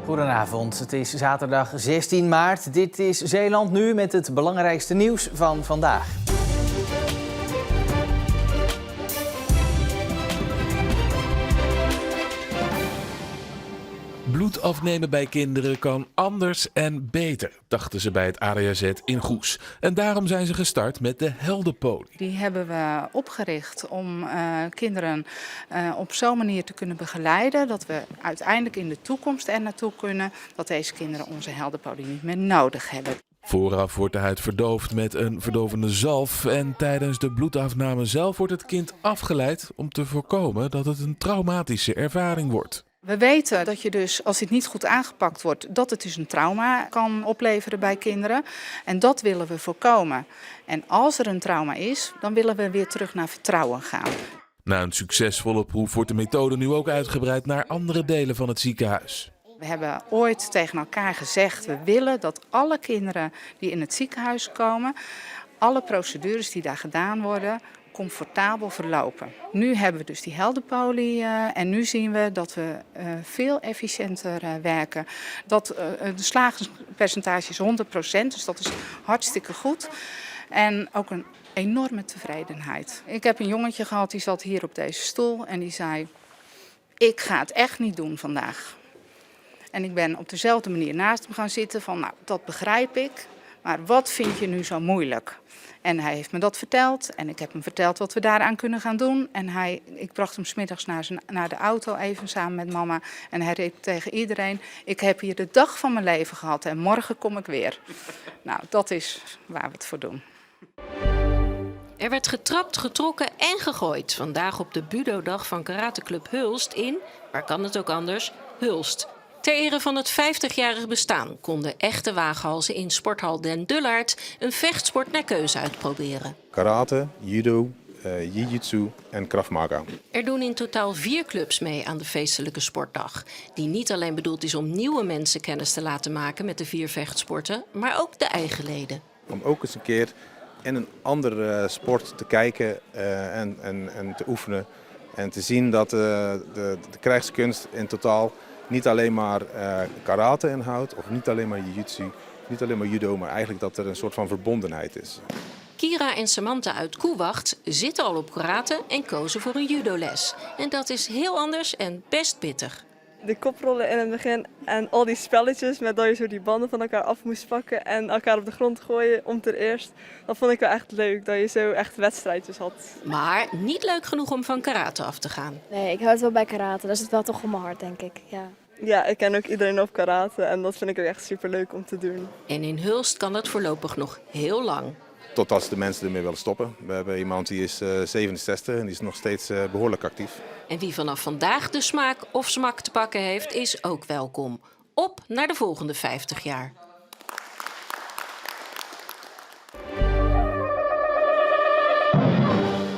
Goedenavond, het is zaterdag 16 maart. Dit is Zeeland nu met het belangrijkste nieuws van vandaag. Bloed afnemen bij kinderen kan anders en beter, dachten ze bij het ADAZ in Goes. En daarom zijn ze gestart met de Heldenpoli. Die hebben we opgericht om kinderen op zo'n manier te kunnen begeleiden dat we uiteindelijk in de toekomst er naartoe kunnen dat deze kinderen onze Heldenpoli niet meer nodig hebben. Vooraf wordt de huid verdoofd met een verdovende zalf en tijdens de bloedafname zelf wordt het kind afgeleid om te voorkomen dat het een traumatische ervaring wordt. We weten dat je dus, als dit niet goed aangepakt wordt, dat het dus een trauma kan opleveren bij kinderen. En dat willen we voorkomen. En als er een trauma is, dan willen we weer terug naar vertrouwen gaan. Na een succesvolle proef wordt de methode nu ook uitgebreid naar andere delen van het ziekenhuis. We hebben ooit tegen elkaar gezegd, we willen dat alle kinderen die in het ziekenhuis komen, alle procedures die daar gedaan worden, comfortabel verlopen. Nu hebben we dus die Heldenpoli en nu zien we dat we veel efficiënter werken. Dat de slagingspercentage is 100%, dus dat is hartstikke goed. En ook een enorme tevredenheid. Ik heb een jongetje gehad, die zat hier op deze stoel en die zei, ik ga het echt niet doen vandaag. En ik ben op dezelfde manier naast hem gaan zitten van, nou, dat begrijp ik, maar wat vind je nu zo moeilijk? En hij heeft me dat verteld en ik heb hem verteld wat we daaraan kunnen gaan doen. En ik bracht hem 's middags naar de auto even samen met mama. En hij riep tegen iedereen, ik heb hier de dag van mijn leven gehad en morgen kom ik weer. Nou, dat is waar we het voor doen. Er werd getrapt, getrokken en gegooid. Vandaag op de Budo-dag van karateclub Hulst in, waar kan het ook anders, Hulst. Ter ere van het 50-jarig bestaan konden echte waaghalzen in sporthal Den Dullaert een vechtsport naar keuze uitproberen. Karate, judo, jiu-jitsu en Krav Maga. Er doen in totaal 4 clubs mee aan de feestelijke sportdag. Die niet alleen bedoeld is om nieuwe mensen kennis te laten maken met de 4 vechtsporten, maar ook de eigen leden. Om ook eens een keer in een andere sport te kijken en te oefenen. En te zien dat de krijgskunst in totaal niet alleen maar karate inhoudt, of niet alleen maar jiu-jitsu, niet alleen maar judo, maar eigenlijk dat er een soort van verbondenheid is. Kira en Samantha uit Koewacht zitten al op karate en kozen voor een judoles. En dat is heel anders en best pittig. De koprollen in het begin en al die spelletjes met dat je zo die banden van elkaar af moest pakken en elkaar op de grond gooien om ter eerst. Dat vond ik wel echt leuk, dat je zo echt wedstrijdjes had. Maar niet leuk genoeg om van karate af te gaan. Nee, ik hou het wel bij karate. Dat zit wel toch om mijn hart, denk ik. Ja. Ja, ik ken ook iedereen op karate en dat vind ik ook echt super leuk om te doen. En in Hulst kan dat voorlopig nog heel lang. Tot als de mensen ermee willen stoppen. We hebben iemand die is 67 en die is nog steeds behoorlijk actief. En wie vanaf vandaag de smaak of smak te pakken heeft, is ook welkom. Op naar de volgende 50 jaar.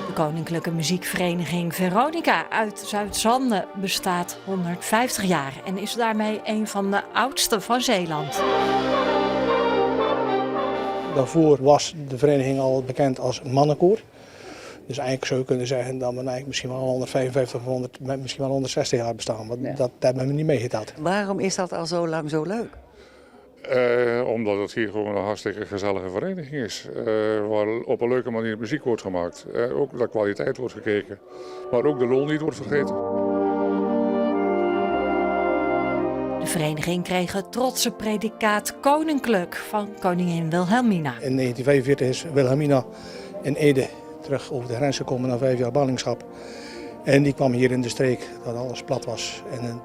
De Koninklijke Muziekvereniging Veronica uit Zuid-Zanden bestaat 150 jaar en is daarmee een van de oudste van Zeeland. Daarvoor was de vereniging al bekend als mannenkoor. Dus eigenlijk zou je kunnen zeggen dat we eigenlijk misschien wel 155 of misschien wel 160 jaar bestaan. Maar dat hebben we niet meegeteld. Waarom is dat al zo lang zo leuk? Omdat het hier gewoon een hartstikke gezellige vereniging is. Waar op een leuke manier muziek wordt gemaakt. Ook de kwaliteit wordt gekeken. Maar ook de lol niet wordt vergeten. De vereniging kreeg het trotse predicaat koninklijk van koningin Wilhelmina. In 1945 is Wilhelmina in Ede terug over de grens gekomen na 5 jaar ballingschap. En die kwam hier in de streek dat alles plat was. En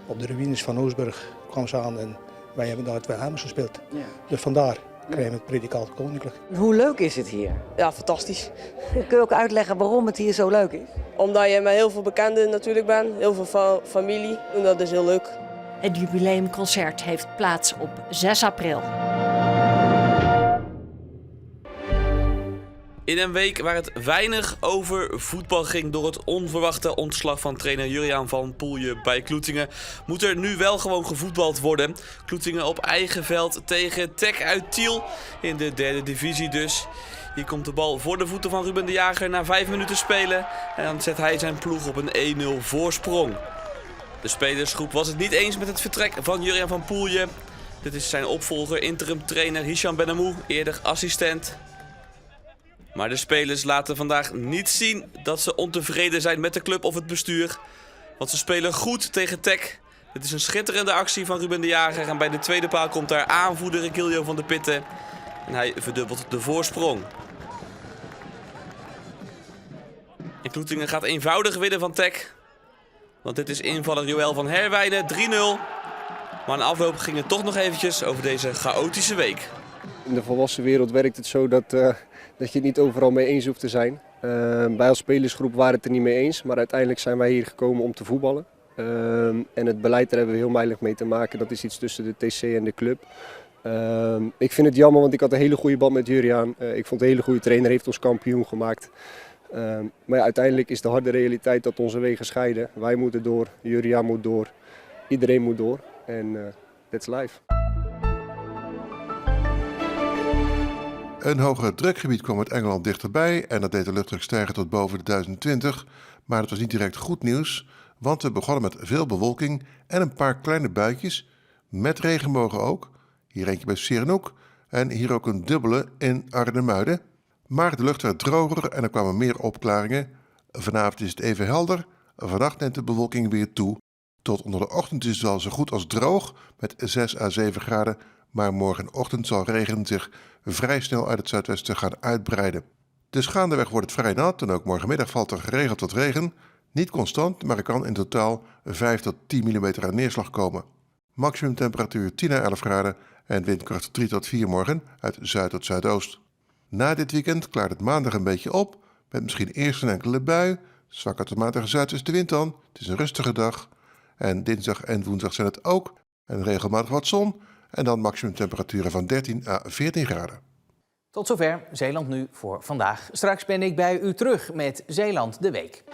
op de ruïnes van Oostburg kwam ze aan en wij hebben daar het Wilhelmus gespeeld. Ja. Dus vandaar krijgen we het predicaat koninklijk. Hoe leuk is het hier? Ja, fantastisch. Kun je ook uitleggen waarom het hier zo leuk is? Omdat je met heel veel bekenden natuurlijk bent, heel veel familie en dat is heel leuk. Het jubileumconcert heeft plaats op 6 april. In een week waar het weinig over voetbal ging door het onverwachte ontslag van trainer Jurriaan van Poelje bij Kloetingen, moet er nu wel gewoon gevoetbald worden. Kloetingen op eigen veld tegen TEC uit Tiel in de 3e divisie dus. Hier komt de bal voor de voeten van Ruben de Jager na 5 minuten spelen en dan zet hij zijn ploeg op een 1-0 voorsprong. De spelersgroep was het niet eens met het vertrek van Jurriaan van Poelje. Dit is zijn opvolger, interim trainer Hicham Benhamou, eerder assistent. Maar de spelers laten vandaag niet zien dat ze ontevreden zijn met de club of het bestuur. Want ze spelen goed tegen TEC. Dit is een schitterende actie van Ruben de Jager. En bij de tweede paal komt daar aanvoerder Regilio van der Pitten. En hij verdubbelt de voorsprong. En Kloetingen gaat eenvoudig winnen van TEC. Want dit is invaller Joël van Herwijnen, 3-0. Maar in afloop ging het toch nog eventjes over deze chaotische week. In de volwassen wereld werkt het zo dat je het niet overal mee eens hoeft te zijn. Wij als spelersgroep waren het er niet mee eens, maar uiteindelijk zijn wij hier gekomen om te voetballen. En het beleid, daar hebben we heel weinig mee te maken. Dat is iets tussen de TC en de club. Ik vind het jammer, want ik had een hele goede band met Jurriaan. Ik vond een hele goede trainer, heeft ons kampioen gemaakt. Maar ja, uiteindelijk is de harde realiteit dat onze wegen scheiden. Wij moeten door, Jurriaan moet door, iedereen moet door. En that's life. Een hoger drukgebied kwam uit Engeland dichterbij en dat deed de luchtdruk stijgen tot boven de 1020. Maar het was niet direct goed nieuws, want we begonnen met veel bewolking en een paar kleine buitjes, met regenbogen ook. Hier eentje bij Serenhoek en hier ook een dubbele in Arnhem-Muiden. Maar de lucht werd droger en er kwamen meer opklaringen. Vanavond is het even helder, vannacht neemt de bewolking weer toe. Tot onder de ochtend is het wel zo goed als droog met 6 à 7 graden. Maar morgenochtend zal regen zich vrij snel uit het zuidwesten gaan uitbreiden. Dus gaandeweg wordt het vrij nat en ook morgenmiddag valt er geregeld wat regen. Niet constant, maar er kan in totaal 5 tot 10 mm aan neerslag komen. Maximum temperatuur 10 à 11 graden en windkracht 3 tot 4 morgen uit zuid tot zuidoost. Na dit weekend klaart het maandag een beetje op, met misschien eerst een enkele bui. Zwakke tot matige zuidwestenwind dan, het is een rustige dag. En dinsdag en woensdag zijn het ook, en regelmatig wat zon. En dan maximum temperaturen van 13 à 14 graden. Tot zover Zeeland Nu voor vandaag. Straks ben ik bij u terug met Zeeland de Week.